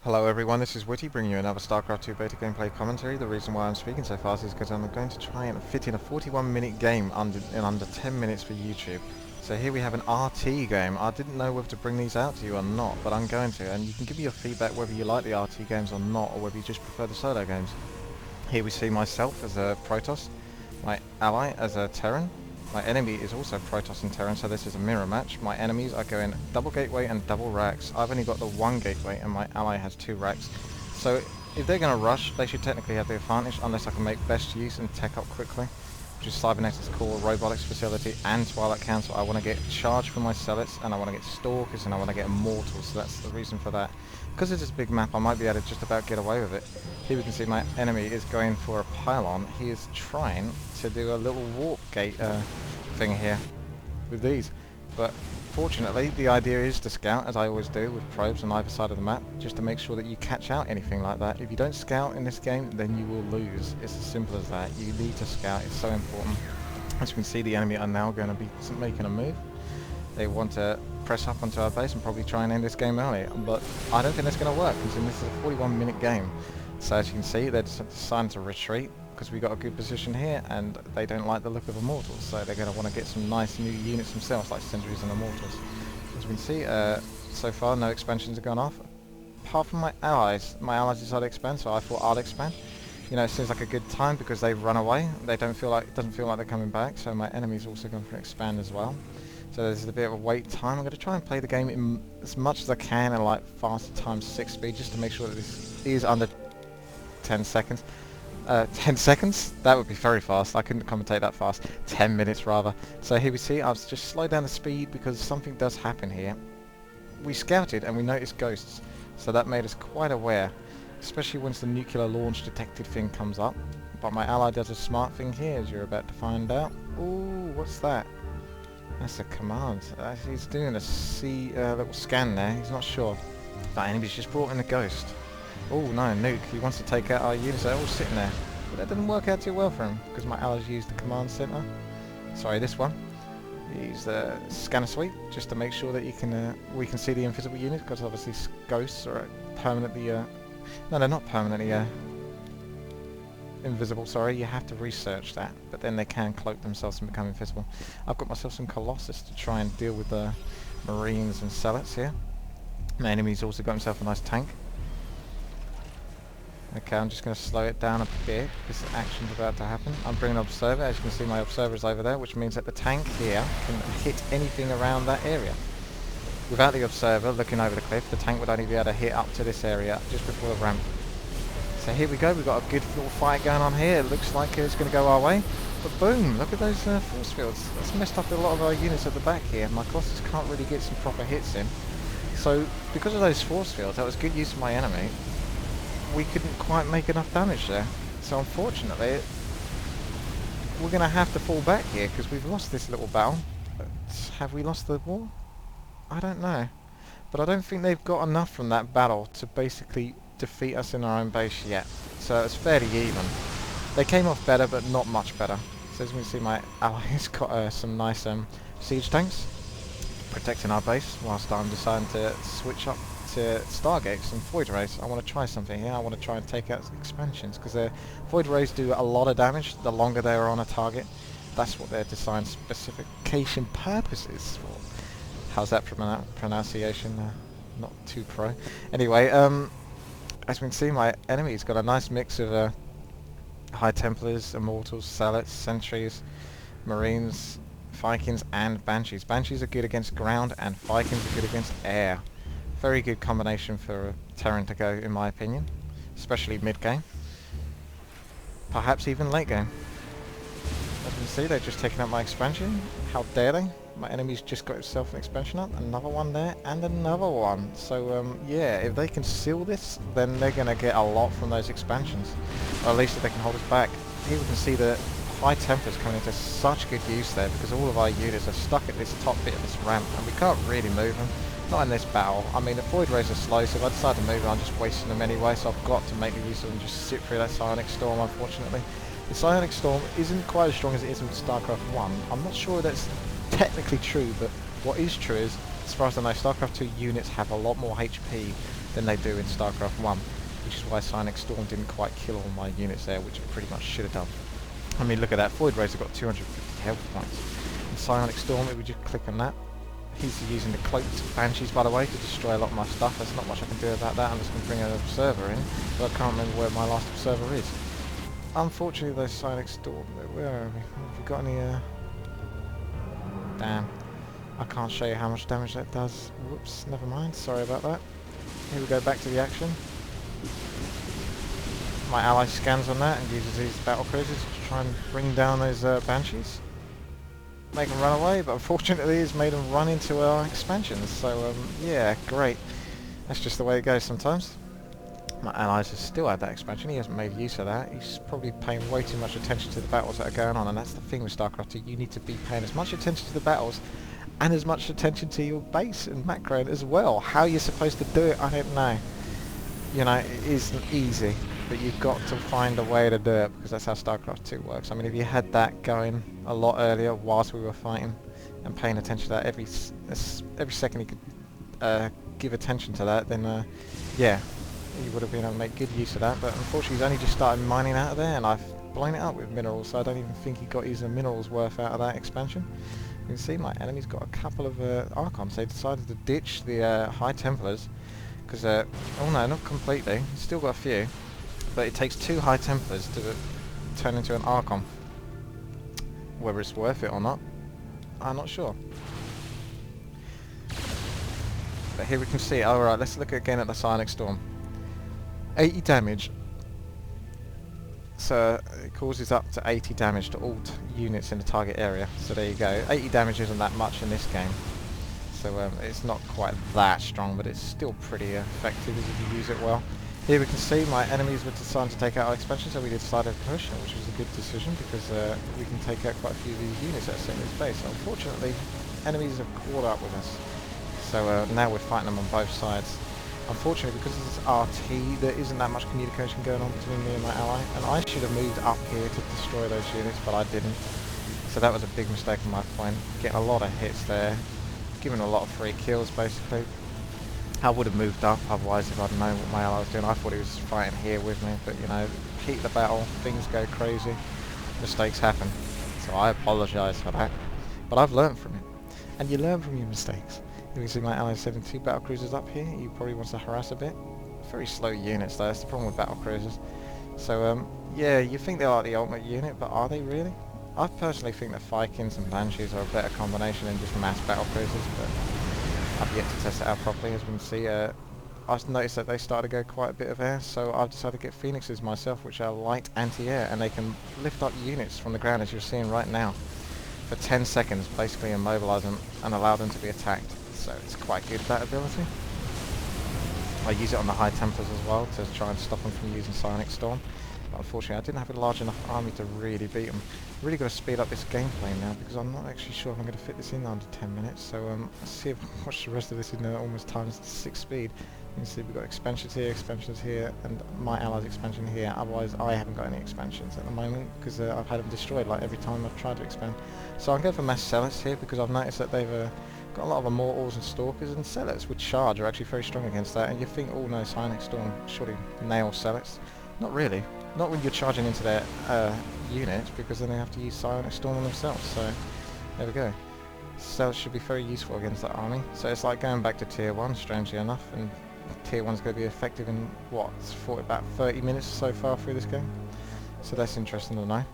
Hello everyone, this is Witty bringing you another Starcraft 2 beta gameplay commentary. The reason why I'm speaking so fast is because I'm going to try and fit in a 41-minute game in under 10 minutes for YouTube. So here we have an RT game. I didn't know whether to bring these out to you or not, but I'm going to, and you can give me your feedback whether you like the RT games or not, or whether you just prefer the solo games. Here we see myself as a Protoss, my ally as a Terran. My enemy is also Protoss and Terran, so this is a mirror match. My enemies are going double gateway and double racks. I've only got the one gateway and my ally has two racks. So if they're going to rush, they should technically have the advantage unless I can make best use and tech up quickly. Which is Cybernetics Core, Robotics Facility and Twilight Council. I want to get charged for my Zealots and I want to get Stalkers and I want to get Immortals, so that's the reason for that. Because it's this big map, I might be able to just about get away with it. Here we can see my enemy is going for a pylon. He is trying to do a little warp gate thing here with these. But fortunately, the idea is to scout, as I always do, with probes on either side of the map, just to make sure that you catch out anything like that. If you don't scout in this game, then you will lose. It's as simple as that. You need to scout. It's so important. As you can see, the enemy are now going to be making a move. They want to press up onto our base and probably try and end this game early, but I don't think that's going to work, considering this is a 41-minute game. So as you can see, they're deciding to retreat because we got a good position here, and they don't like the look of Immortals, so they're going to want to get some nice new units themselves, like Sentries and Immortals. As we can see, so far no expansions have gone off, apart from my allies. My allies decided to expand, so I thought I'd expand. You know, it seems like a good time because they've run away. They don't feel like, it doesn't feel like they're coming back, so my enemy's also going to expand as well. So there's a bit of a wait time. I'm going to try and play the game in as much as I can at like faster times 6 speed, just to make sure that this is under 10 seconds. 10 seconds? That would be very fast. I couldn't commentate that fast. 10 minutes rather. So here we see, I've just slowed down the speed because something does happen here. We scouted and we noticed ghosts, so that made us quite aware, especially once the nuclear launch detected thing comes up. But my ally does a smart thing here, as you're about to find out. Ooh, what's that? That's a command. He's doing a little scan there. He's not sure. That enemy's just brought in a ghost. Oh no, nuke. He wants to take out our units. They're all sitting there. But that didn't work out too well for him because my allies used the command center. Sorry, this one. Use the scanner sweep just to make sure that you can we can see the invisible units, because obviously ghosts are permanently no, they're not permanently invisible, sorry. You have to research that, but then they can cloak themselves and become invisible. I've got myself some Colossus to try and deal with the Marines and Zealots here. My enemy's also got himself a nice tank. Okay, I'm just going to slow it down a bit because action's about to happen. I'm bringing an observer. As you can see, my observer is over there, which means that the tank here can hit anything around that area. Without the observer looking over the cliff, the tank would only be able to hit up to this area just before the ramp. So here we go, we've got a good little fight going on here. It looks like it's going to go our way. But boom, look at those force fields. That's messed up a lot of our units at the back here. My Colossus can't really get some proper hits in. So because of those force fields, that was good use of my enemy. We couldn't quite make enough damage there. So unfortunately, we're going to have to fall back here because we've lost this little battle. But have we lost the war? I don't know. But I don't think they've got enough from that battle to basically defeat us in our own base yet. So it's fairly even. They came off better, but not much better. So as you can see, my allies got some nice siege tanks protecting our base, whilst I'm deciding to switch up to Stargates and Void Rays. I want to try something here. I want to try and take out expansions, because Void Rays do a lot of damage the longer they are on a target. That's what they're designed specification purposes for. How's that pronunciation? Not too pro. Anyway, as we can see, my enemy's got a nice mix of High Templars, Immortals, Zealots, Sentries, Marines, Vikings and Banshees. Banshees are good against ground and Vikings are good against air. Very good combination for Terran to go, in my opinion. Especially mid-game. Perhaps even late game. As you can see, they're just taking out my expansion. How dare they? My enemy's just got himself an expansion up. Another one there, and another one. So, yeah, if they can seal this, then they're going to get a lot from those expansions. Or at least if they can hold us back. Here we can see the High Templars coming into such good use there, because all of our units are stuck at this top bit of this ramp, and we can't really move them. Not in this battle. I mean, the Void Rays are slow, so if I decide to move them, I'm just wasting them anyway, so I've got to make the use of them and just sit through that Psionic Storm, unfortunately. The Psionic Storm isn't quite as strong as it is in StarCraft 1. I'm not sure that's technically true, but what is true is, as far as I know, StarCraft 2 units have a lot more HP than they do in Starcraft 1, which is why Psionic Storm didn't quite kill all my units there, which it pretty much should have done. I mean, look at that, Void Razor got 250 health points. In Psionic Storm, if we just click on that, he's using the cloaked Banshees, by the way, to destroy a lot of my stuff. There's not much I can do about that. I'm just going to bring an observer in, but I can't remember where my last observer is. Unfortunately, those Psionic Storm, where are we? Have we got any, Damn. I can't show you how much damage that does. Whoops, never mind. Sorry about that. Here we go, back to the action. My ally scans on that and uses these battle cruisers to try and bring down those Banshees. Make them run away, but unfortunately it's made them run into our expansions. So, yeah, great. That's just the way it goes sometimes. My allies have still had that expansion. He hasn't made use of that. He's probably paying way too much attention to the battles that are going on, and that's the thing with StarCraft 2. You need to be paying as much attention to the battles and as much attention to your base and macro as well. How you're supposed to do it, I don't know. You know, it isn't easy, but you've got to find a way to do it, because that's how StarCraft 2 works. I mean, if you had that going a lot earlier whilst we were fighting and paying attention to that every second you could give attention to that, then yeah, you would have been able to make good use of that. But unfortunately he's only just started mining out of there, and I've blown it up with minerals, so I don't even think he got his minerals worth out of that expansion. You can see my enemy's got a couple of Archons. They decided to ditch the High Templars, because, oh no, not completely, still got a few, but it takes 2 High Templars to turn into an Archon. Whether it's worth it or not, I'm not sure. But here we can see, alright, let's look again at the Psionic Storm. 80 damage. So it causes up to 80 damage to all units in the target area. So there you go. 80 damage isn't that much in this game. So it's not quite that strong, but it's still pretty effective if you use it well. Here we can see my enemies were deciding to take out our expansion, so we decided to push, which was a good decision, because we can take out quite a few of these units that are sitting in space. Unfortunately, enemies have caught up with us. So now we're fighting them on both sides. Unfortunately, because of this RT, there isn't that much communication going on between me and my ally, and I should have moved up here to destroy those units, but I didn't. So that was a big mistake on my point. Getting a lot of hits there, giving a lot of free kills basically. I would have moved up otherwise if I'd known what my ally was doing. I thought he was fighting here with me, but you know, heat the battle, things go crazy, mistakes happen. So I apologise for that, but I've learned from it, and you learn from your mistakes. You can see my ally sending 2 battle cruisers up here. He probably wants to harass a bit. Very slow units though, that's the problem with battle cruisers. So yeah, you think they're like the ultimate unit, but are they really? I personally think that Vikings and Banshees are a better combination than just mass battle cruisers, but I've yet to test it out properly. As we can see, I've noticed that they started to go quite a bit of air, so I've decided to get Phoenixes myself, which are light anti-air, and they can lift up units from the ground, as you're seeing right now, for 10 seconds, basically immobilise them and allow them to be attacked. So it's quite good, that ability. I use it on the High Templars as well to try and stop them from using Psionic Storm. But unfortunately I didn't have a large enough army to really beat them. Really got to speed up this gameplay now, because I'm not actually sure if I'm going to fit this in under 10 minutes. So let's see if I can watch the rest of this in almost times 6 speed. You can see we've got expansions here, and my allies' expansion here. Otherwise I haven't got any expansions at the moment, because I've had them destroyed like every time I've tried to expand. So I'm going for mass Zealots here, because I've noticed that they've got a lot of Immortals and Stalkers, and Zealots with Charge are actually very strong against that. And you think, oh no, Psionic Storm surely nail Zealots. Not really. Not when you're charging into their units, because then they have to use Psionic Storm on themselves. So there we go. Zealots should be very useful against that army. So it's like going back to Tier 1, strangely enough, and Tier 1's going to be effective in, what, about 30 minutes so far through this game. So that's interesting to know.